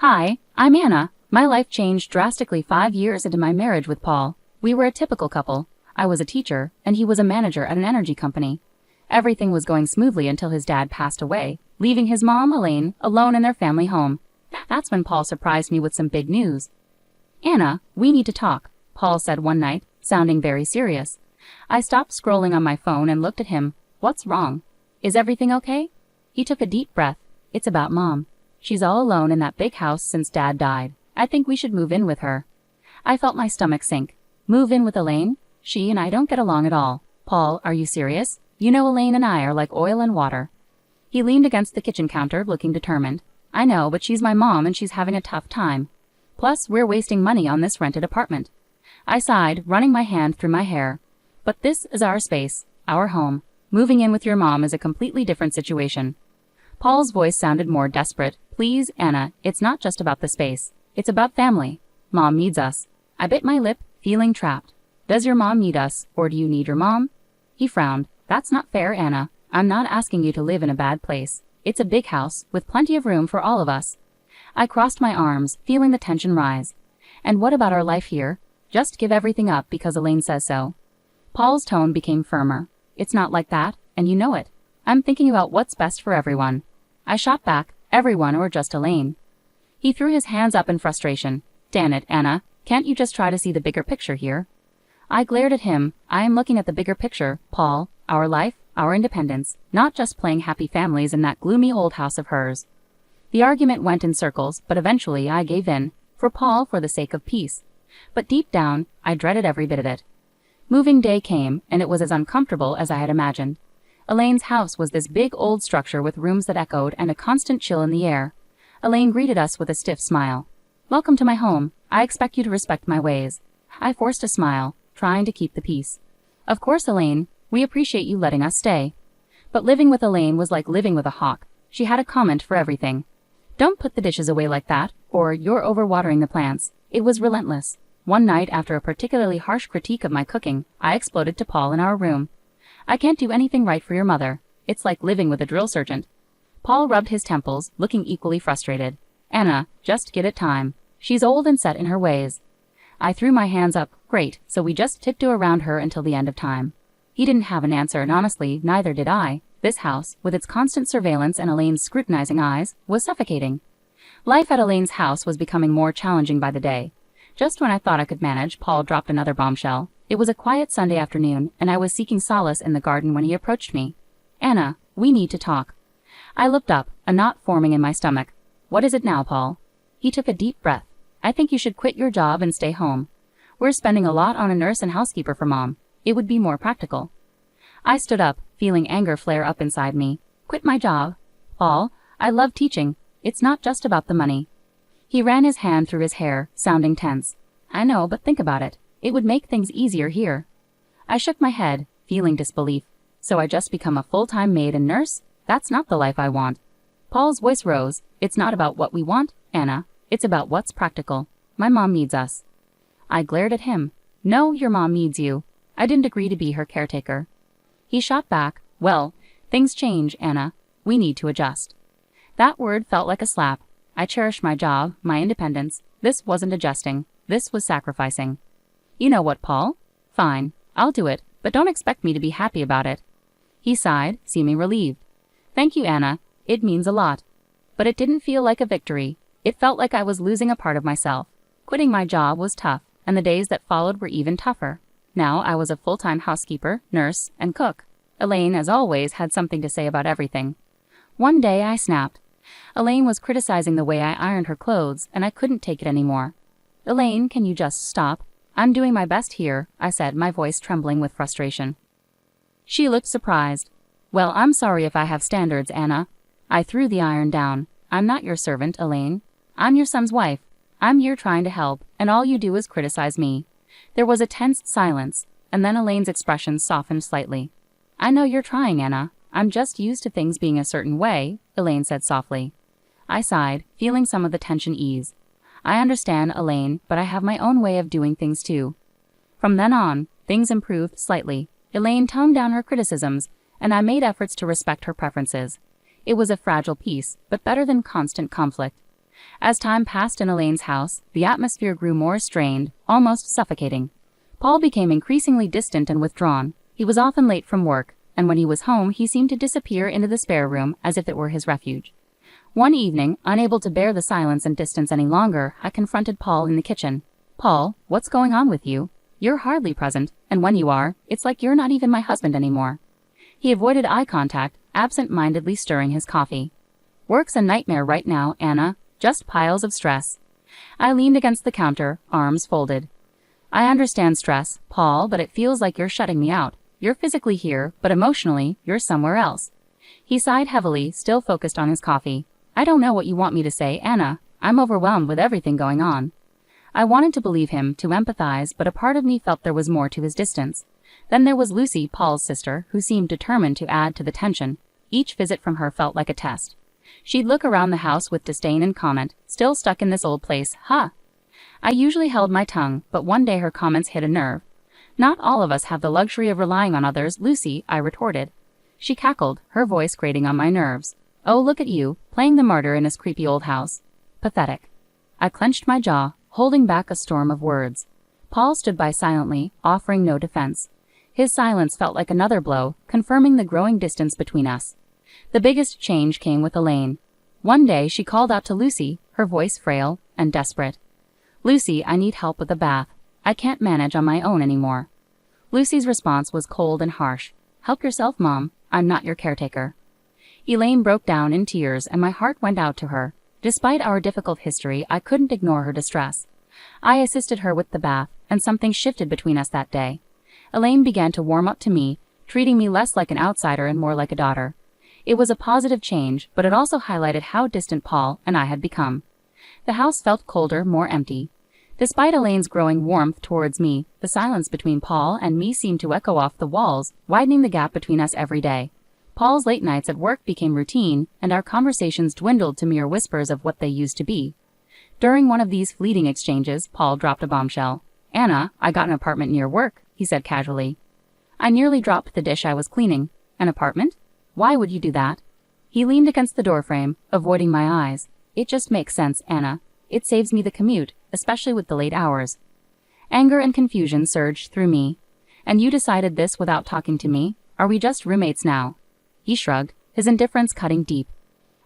Hi, I'm Anna. My life changed drastically 5 years into my marriage with Paul. We were a typical couple. I was a teacher, and he was a manager at an energy company. Everything was going smoothly until his dad passed away, leaving his mom, Elaine, alone in their family home. That's when Paul surprised me with some big news. "Anna, we need to talk," Paul said one night, sounding very serious. I stopped scrolling on my phone and looked at him. "What's wrong? Is everything okay?" He took a deep breath. "It's about Mom. She's all alone in that big house since Dad died. I think we should move in with her." I felt my stomach sink. Move in with Elaine? She and I don't get along at all. "Paul, are you serious? You know Elaine and I are like oil and water." He leaned against the kitchen counter, looking determined. "I know, but she's my mom and she's having a tough time. Plus, we're wasting money on this rented apartment." I sighed, running my hand through my hair. "But this is our space, our home. Moving in with your mom is a completely different situation." Paul's voice sounded more desperate. "Please, Anna, it's not just about the space. It's about family. Mom needs us." I bit my lip, feeling trapped. "Does your mom need us, or do you need your mom?" He frowned. "That's not fair, Anna. I'm not asking you to live in a bad place. It's a big house, with plenty of room for all of us." I crossed my arms, feeling the tension rise. "And what about our life here? Just give everything up because Elaine says so." Paul's tone became firmer. "It's not like that, and you know it. I'm thinking about what's best for everyone." I shot back, "Everyone or just Elaine?" He threw his hands up in frustration. "Damn it, Anna. Can't you just try to see the bigger picture here?" I glared at him. "I am looking at the bigger picture, Paul. Our life, our independence, not just playing happy families in that gloomy old house of hers." The argument went in circles, but eventually I gave in. For Paul, for the sake of peace. But deep down, I dreaded every bit of it. Moving day came, and it was as uncomfortable as I had imagined. Elaine's house was this big old structure with rooms that echoed and a constant chill in the air. Elaine greeted us with a stiff smile. "Welcome to my home. I expect you to respect my ways." I forced a smile, trying to keep the peace. "Of course, Elaine. We appreciate you letting us stay." But living with Elaine was like living with a hawk. She had a comment for everything. "Don't put the dishes away like that," or "You're overwatering the plants." It was relentless. One night, after a particularly harsh critique of my cooking, I exploded to Paul in our room. "I can't do anything right for your mother. It's like living with a drill sergeant." Paul rubbed his temples, looking equally frustrated. "Anna, just give it time. She's old and set in her ways." I threw my hands up. "Great, so we just tiptoe around her until the end of time." He didn't have an answer, and honestly, neither did I. This house, with its constant surveillance and Elaine's scrutinizing eyes, was suffocating. Life at Elaine's house was becoming more challenging by the day. Just when I thought I could manage, Paul dropped another bombshell. It was a quiet Sunday afternoon, and I was seeking solace in the garden when he approached me. "Anna, we need to talk." I looked up, a knot forming in my stomach. "What is it now, Paul?" He took a deep breath. "I think you should quit your job and stay home. We're spending a lot on a nurse and housekeeper for Mom. It would be more practical." I stood up, feeling anger flare up inside me. "Quit my job? Paul, I love teaching. It's not just about the money." He ran his hand through his hair, sounding tense. "I know, but think about it. It would make things easier here." I shook my head, feeling disbelief. "So I just become a full-time maid and nurse? That's not the life I want." Paul's voice rose. "It's not about what we want, Anna. It's about what's practical. My mom needs us." I glared at him. "No, your mom needs you. I didn't agree to be her caretaker." He shot back. "Well, things change, Anna. We need to adjust." That word felt like a slap. I cherished my job, my independence. This wasn't adjusting. This was sacrificing. "You know what, Paul? Fine, I'll do it, but don't expect me to be happy about it." He sighed, seeming relieved. "Thank you, Anna. It means a lot." But it didn't feel like a victory. It felt like I was losing a part of myself. Quitting my job was tough, and the days that followed were even tougher. Now I was a full-time housekeeper, nurse, and cook. Elaine, as always, had something to say about everything. One day I snapped. Elaine was criticizing the way I ironed her clothes, and I couldn't take it anymore. "Elaine, can you just stop? I'm doing my best here," I said, my voice trembling with frustration. She looked surprised. "Well, I'm sorry if I have standards, Anna." I threw the iron down. "I'm not your servant, Elaine. I'm your son's wife. I'm here trying to help, and all you do is criticize me." There was a tense silence, and then Elaine's expression softened slightly. "I know you're trying, Anna. I'm just used to things being a certain way," Elaine said softly. I sighed, feeling some of the tension ease. "I understand, Elaine, but I have my own way of doing things too." From then on, things improved slightly. Elaine toned down her criticisms, and I made efforts to respect her preferences. It was a fragile peace, but better than constant conflict. As time passed in Elaine's house, the atmosphere grew more strained, almost suffocating. Paul became increasingly distant and withdrawn. He was often late from work, and when he was home he seemed to disappear into the spare room as if it were his refuge. One evening, unable to bear the silence and distance any longer, I confronted Paul in the kitchen. "Paul, what's going on with you? You're hardly present, and when you are, it's like you're not even my husband anymore." He avoided eye contact, absent-mindedly stirring his coffee. "Work's a nightmare right now, Anna. Just piles of stress." I leaned against the counter, arms folded. "I understand stress, Paul, but it feels like you're shutting me out. You're physically here, but emotionally, you're somewhere else." He sighed heavily, still focused on his coffee. "I don't know what you want me to say, Anna. I'm overwhelmed with everything going on." I wanted to believe him, to empathize, but a part of me felt there was more to his distance. Then there was Lucy, Paul's sister, who seemed determined to add to the tension. Each visit from her felt like a test. She'd look around the house with disdain and comment, "Still stuck in this old place, huh?" I usually held my tongue, but one day her comments hit a nerve. "Not all of us have the luxury of relying on others, Lucy," I retorted. She cackled, her voice grating on my nerves. "Oh, look at you, playing the martyr in this creepy old house. Pathetic." I clenched my jaw, holding back a storm of words. Paul stood by silently, offering no defense. His silence felt like another blow, confirming the growing distance between us. The biggest change came with Elaine. One day she called out to Lucy, her voice frail and desperate. "Lucy, I need help with the bath. I can't manage on my own anymore." Lucy's response was cold and harsh. "Help yourself, Mom. I'm not your caretaker." Elaine broke down in tears and my heart went out to her. Despite our difficult history, I couldn't ignore her distress. I assisted her with the bath, and something shifted between us that day. Elaine began to warm up to me, treating me less like an outsider and more like a daughter. It was a positive change, but it also highlighted how distant Paul and I had become. The house felt colder, more empty. Despite Elaine's growing warmth towards me, the silence between Paul and me seemed to echo off the walls, widening the gap between us every day. Paul's late nights at work became routine, and our conversations dwindled to mere whispers of what they used to be. During one of these fleeting exchanges, Paul dropped a bombshell. "Anna, I got an apartment near work," he said casually. I nearly dropped the dish I was cleaning. "An apartment? Why would you do that?" He leaned against the doorframe, avoiding my eyes. "It just makes sense, Anna. It saves me the commute, especially with the late hours." Anger and confusion surged through me. "And you decided this without talking to me? Are we just roommates now?" He shrugged, his indifference cutting deep.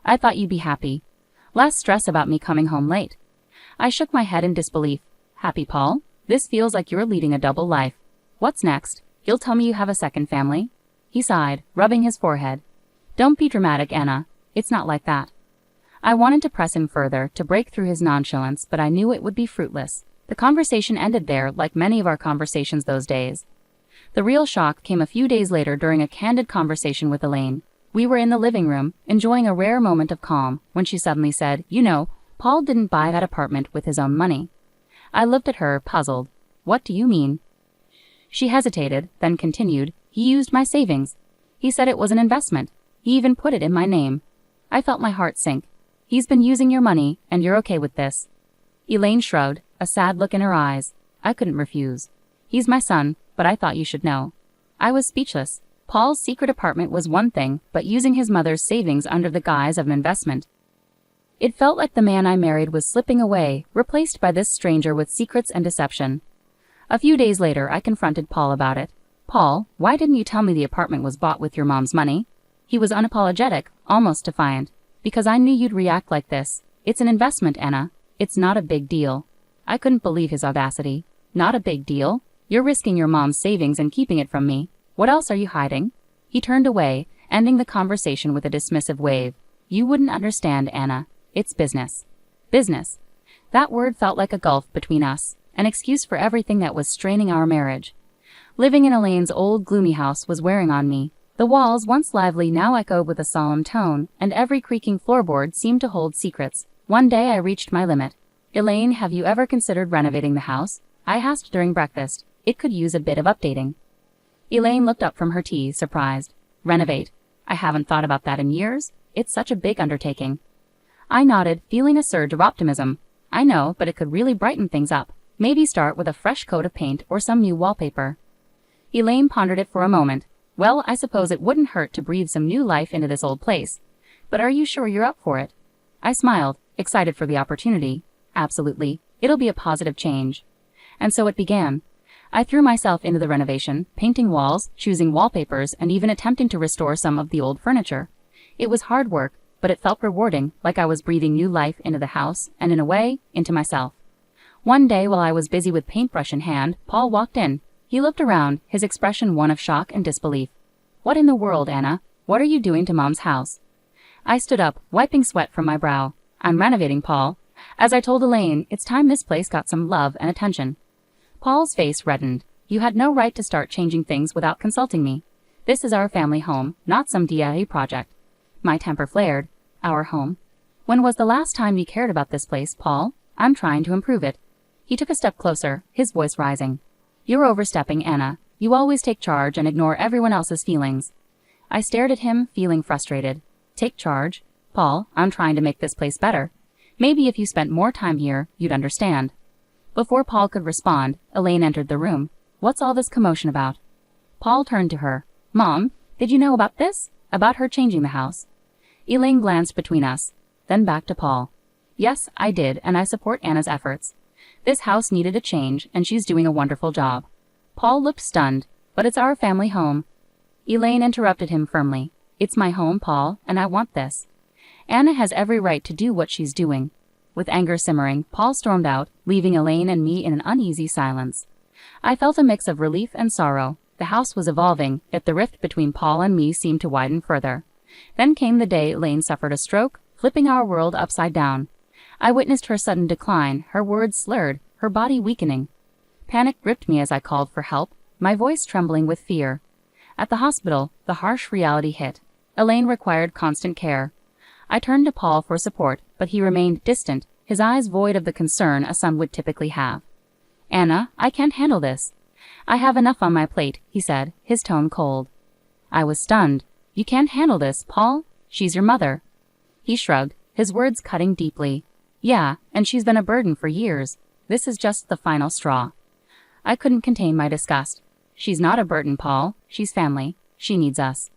"I thought you'd be happy. Less stress about me coming home late." I shook my head in disbelief. "Happy, Paul? This feels like you're leading a double life. What's next? You'll tell me you have a second family?" He sighed, rubbing his forehead. "Don't be dramatic, Anna. It's not like that." I wanted to press him further, to break through his nonchalance, but I knew it would be fruitless. The conversation ended there, like many of our conversations those days. The real shock came a few days later during a candid conversation with Elaine. We were in the living room, enjoying a rare moment of calm, when she suddenly said, "You know, Paul didn't buy that apartment with his own money." I looked at her, puzzled. "What do you mean?" She hesitated, then continued, "He used my savings. He said it was an investment. He even put it in my name." I felt my heart sink. "He's been using your money, and you're okay with this?" Elaine shrugged, a sad look in her eyes. I couldn't refuse. "He's my son, but I thought you should know." I was speechless. Paul's secret apartment was one thing, but using his mother's savings under the guise of an investment. It felt like the man I married was slipping away, replaced by this stranger with secrets and deception. A few days later, I confronted Paul about it. "Paul, why didn't you tell me the apartment was bought with your mom's money?" He was unapologetic, almost defiant. "Because I knew you'd react like this. It's an investment, Anna. It's not a big deal." I couldn't believe his audacity. "Not a big deal? You're risking your mom's savings and keeping it from me. What else are you hiding?" He turned away, ending the conversation with a dismissive wave. "You wouldn't understand, Anna. It's business." Business. That word felt like a gulf between us, an excuse for everything that was straining our marriage. Living in Elaine's old, gloomy house was wearing on me. The walls, once lively, now echoed with a solemn tone, and every creaking floorboard seemed to hold secrets. One day I reached my limit. "Elaine, have you ever considered renovating the house?" I asked during breakfast. "It could use a bit of updating." Elaine looked up from her tea, surprised. "Renovate? I haven't thought about that in years. It's such a big undertaking." I nodded, feeling a surge of optimism. "I know, but it could really brighten things up. Maybe start with a fresh coat of paint or some new wallpaper." Elaine pondered it for a moment. "Well, I suppose it wouldn't hurt to breathe some new life into this old place. But are you sure you're up for it?" I smiled. excited for the opportunity. Absolutely. It'll be a positive change. And so it began. I threw myself into the renovation, painting walls, choosing wallpapers, and even attempting to restore some of the old furniture. It was hard work, but it felt rewarding, like I was breathing new life into the house, and in a way, into myself. One day while I was busy with paintbrush in hand, Paul walked in. He looked around, his expression one of shock and disbelief. "What in the world, Anna? What are you doing to Mom's house?" I stood up, wiping sweat from my brow. "I'm renovating, Paul. As I told Elaine, it's time this place got some love and attention." Paul's face reddened. "You had no right to start changing things without consulting me. This is our family home, not some DIY project." My temper flared. "Our home? When was the last time you cared about this place, Paul? I'm trying to improve it." He took a step closer, his voice rising. "You're overstepping, Anna. You always take charge and ignore everyone else's feelings." I stared at him, feeling frustrated. "Take charge? Paul, I'm trying to make this place better. Maybe if you spent more time here, you'd understand." Before Paul could respond, Elaine entered the room. "What's all this commotion about?" Paul turned to her. "Mom, did you know about this? About her changing the house?" Elaine glanced between us, then back to Paul. "Yes, I did, and I support Anna's efforts. This house needed a change, and she's doing a wonderful job." Paul looked stunned. "But it's our family home." Elaine interrupted him firmly. "It's my home, Paul, and I want this. Anna has every right to do what she's doing." With anger simmering, Paul stormed out, leaving Elaine and me in an uneasy silence. I felt a mix of relief and sorrow. The house was evolving, yet the rift between Paul and me seemed to widen further. Then came the day Elaine suffered a stroke, flipping our world upside down. I witnessed her sudden decline, her words slurred, her body weakening. Panic gripped me as I called for help, my voice trembling with fear. At the hospital, the harsh reality hit. Elaine required constant care. I turned to Paul for support, but he remained distant, his eyes void of the concern a son would typically have. "Anna, I can't handle this. I have enough on my plate," he said, his tone cold. I was stunned. "You can't handle this, Paul? She's your mother." He shrugged, his words cutting deeply. "Yeah, and she's been a burden for years. This is just the final straw." I couldn't contain my disgust. "She's not a burden, Paul. She's family. She needs us."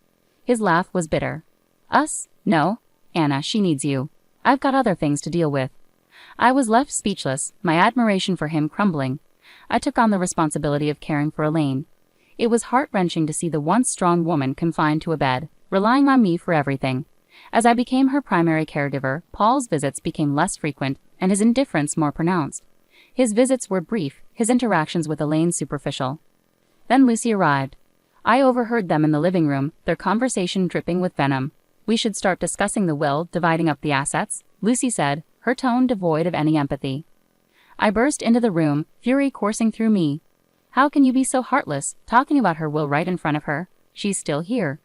His laugh was bitter. "Us? No. Anna, she needs you. I've got other things to deal with." I was left speechless, my admiration for him crumbling. I took on the responsibility of caring for Elaine. It was heart-wrenching to see the once strong woman confined to a bed, relying on me for everything. As I became her primary caregiver, Paul's visits became less frequent, and his indifference more pronounced. His visits were brief, his interactions with Elaine superficial. Then Lucy arrived. I overheard them in the living room, their conversation dripping with venom. "We should start discussing the will, dividing up the assets," Lucy said, her tone devoid of any empathy. I burst into the room, fury coursing through me. "How can you be so heartless, talking about her will right in front of her? She's still here."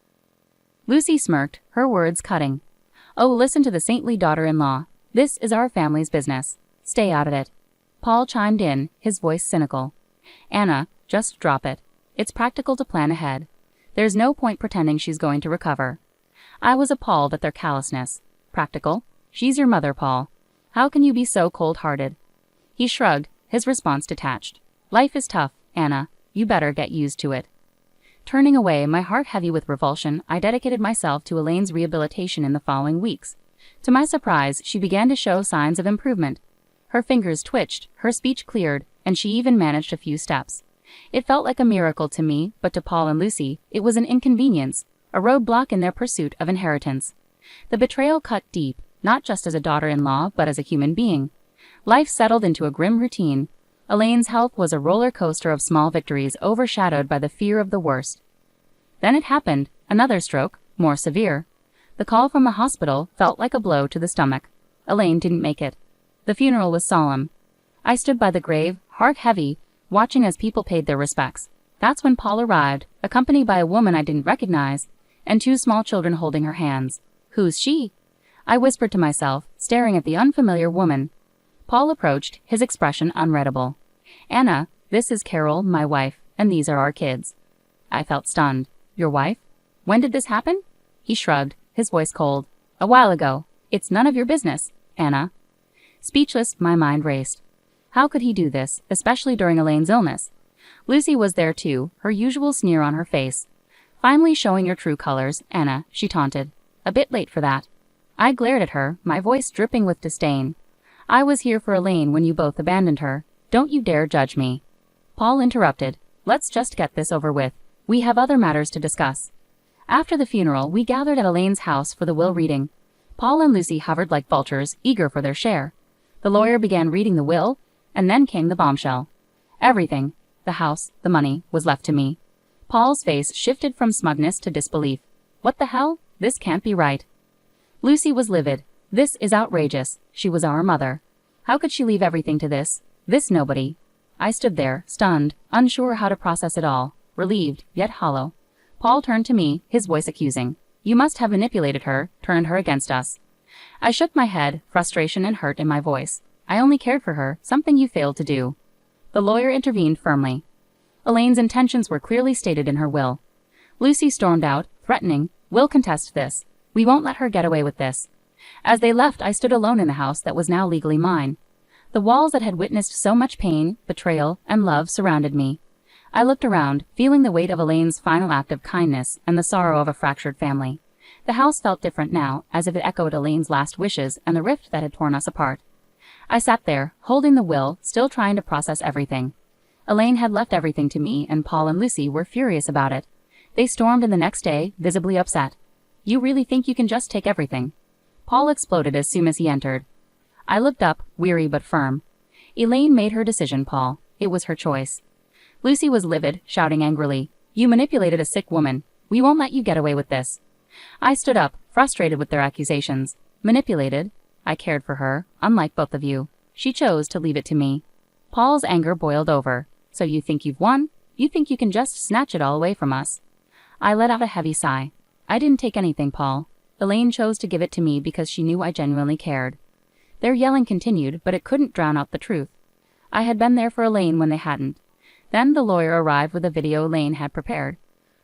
Lucy smirked, her words cutting. "Oh, listen to the saintly daughter-in-law. This is our family's business. Stay out of it." Paul chimed in, his voice cynical. "Anna, just drop it. It's practical to plan ahead. There's no point pretending she's going to recover." I was appalled at their callousness. "Practical? She's your mother, Paul. How can you be so cold-hearted?" He shrugged, his response detached. "Life is tough, Anna. You better get used to it." Turning away, my heart heavy with revulsion, I dedicated myself to Elaine's rehabilitation in the following weeks. To my surprise, she began to show signs of improvement. Her fingers twitched, her speech cleared, and she even managed a few steps. It felt like a miracle to me, but to Paul and Lucy, it was an inconvenience, a roadblock in their pursuit of inheritance. The betrayal cut deep, not just as a daughter-in-law, but as a human being. Life settled into a grim routine. Elaine's health was a roller coaster of small victories overshadowed by the fear of the worst. Then it happened, another stroke, more severe. The call from the hospital felt like a blow to the stomach. Elaine didn't make it. The funeral was solemn. I stood by the grave, heart heavy, watching as people paid their respects. That's when Paul arrived, accompanied by a woman I didn't recognize, and two small children holding her hands. "Who's she?" I whispered to myself, staring at the unfamiliar woman. Paul approached, his expression unreadable. "Anna, this is Carol, my wife, and these are our kids." I felt stunned. "Your wife? When did this happen?" He shrugged, his voice cold. "A while ago. It's none of your business, Anna." Speechless, my mind raced. How could he do this, especially during Elaine's illness? Lucy was there too, her usual sneer on her face. "Finally showing your true colors, Anna," she taunted. "A bit late for that." I glared at her, my voice dripping with disdain. I was here for Elaine when you both abandoned her. Don't you dare judge me. Paul interrupted. Let's just get this over with. We have other matters to discuss. After the funeral, we gathered at Elaine's house for the will reading. Paul and Lucy hovered like vultures, eager for their share. The lawyer began reading the will, and then came the bombshell. Everything, the house, the money, was left to me. Paul's face shifted from smugness to disbelief. What the hell? This can't be right. Lucy was livid. This is outrageous. She was our mother. How could she leave everything to this nobody? I stood there, stunned, unsure how to process it all, relieved, yet hollow. Paul turned to me, his voice accusing. You must have manipulated her, turned her against us. I shook my head, frustration and hurt in my voice. I only cared for her, something you failed to do. The lawyer intervened firmly. Elaine's intentions were clearly stated in her will. Lucy stormed out, threatening, We'll contest this. We won't let her get away with this. As they left, I stood alone in the house that was now legally mine. The walls that had witnessed so much pain, betrayal, and love surrounded me. I looked around, feeling the weight of Elaine's final act of kindness and the sorrow of a fractured family. The house felt different now, as if it echoed Elaine's last wishes and the rift that had torn us apart. I sat there, holding the will, still trying to process everything. Elaine had left everything to me, and Paul and Lucy were furious about it. They stormed in the next day, visibly upset. You really think you can just take everything? Paul exploded as soon as he entered. I looked up, weary but firm. Elaine made her decision, Paul. It was her choice. Lucy was livid, shouting angrily. You manipulated a sick woman. We won't let you get away with this. I stood up, frustrated with their accusations. Manipulated? I cared for her, unlike both of you. She chose to leave it to me. Paul's anger boiled over. So you think you've won? You think you can just snatch it all away from us? I let out a heavy sigh. I didn't take anything, Paul. Elaine chose to give it to me because she knew I genuinely cared. Their yelling continued, but it couldn't drown out the truth. I had been there for Elaine when they hadn't. Then the lawyer arrived with a video Elaine had prepared.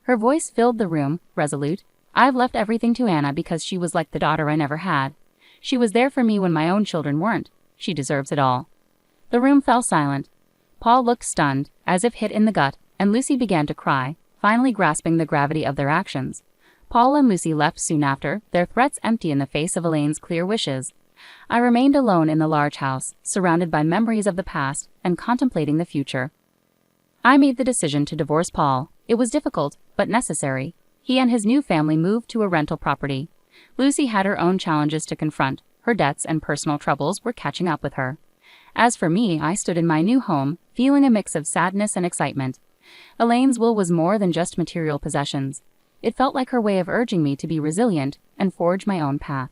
Her voice filled the room, resolute. I've left everything to Anna because she was like the daughter I never had. She was there for me when my own children weren't. She deserves it all. The room fell silent. Paul looked stunned, as if hit in the gut, and Lucy began to cry, finally grasping the gravity of their actions. Paul and Lucy left soon after, their threats empty in the face of Elaine's clear wishes. I remained alone in the large house, surrounded by memories of the past and contemplating the future. I made the decision to divorce Paul. It was difficult, but necessary. He and his new family moved to a rental property. Lucy had her own challenges to confront. Her debts and personal troubles were catching up with her. As for me, I stood in my new home, feeling a mix of sadness and excitement. Elaine's will was more than just material possessions. It felt like her way of urging me to be resilient and forge my own path.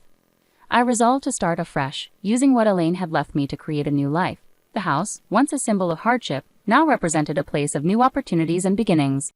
I resolved to start afresh, using what Elaine had left me to create a new life. The house, once a symbol of hardship, now represented a place of new opportunities and beginnings.